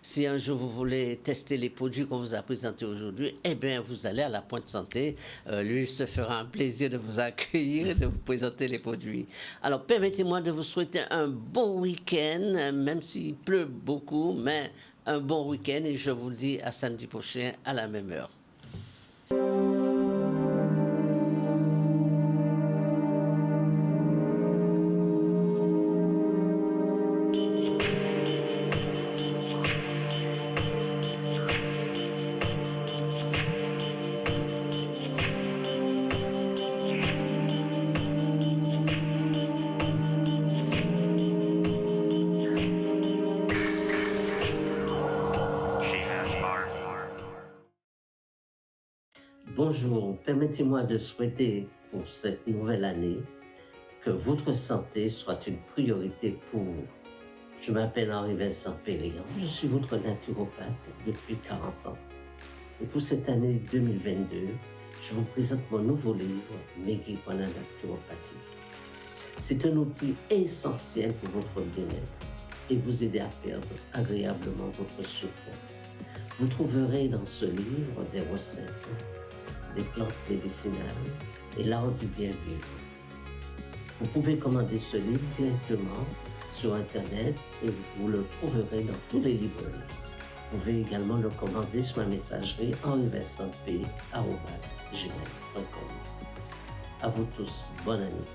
si un jour vous voulez tester les produits qu'on vous a présentés aujourd'hui, eh bien, vous allez à la Pointe Santé. Lui se fera un plaisir de vous accueillir et de vous présenter les produits. Alors, permettez-moi de vous souhaiter un bon week-end, même s'il pleut beaucoup, mais un bon week-end et je vous le dis à samedi prochain à la même heure. Bonjour, permettez-moi de souhaiter pour cette nouvelle année que votre santé soit une priorité pour vous. Je m'appelle Henri-Vincent Périllan, je suis votre naturopathe depuis 40 ans. Et pour cette année 2022, je vous présente mon nouveau livre, Maigrir par la naturopathie. C'est un outil essentiel pour votre bien-être et vous aider à perdre agréablement votre surpoids. Vous trouverez dans ce livre des recettes, des plantes médicinales et l'art du bien vivre. Vous pouvez commander ce livre directement sur Internet et vous le trouverez dans tous les librairies. Vous pouvez également le commander sur ma messagerie henrivincentp@gmail.com. À vous tous, bonne année.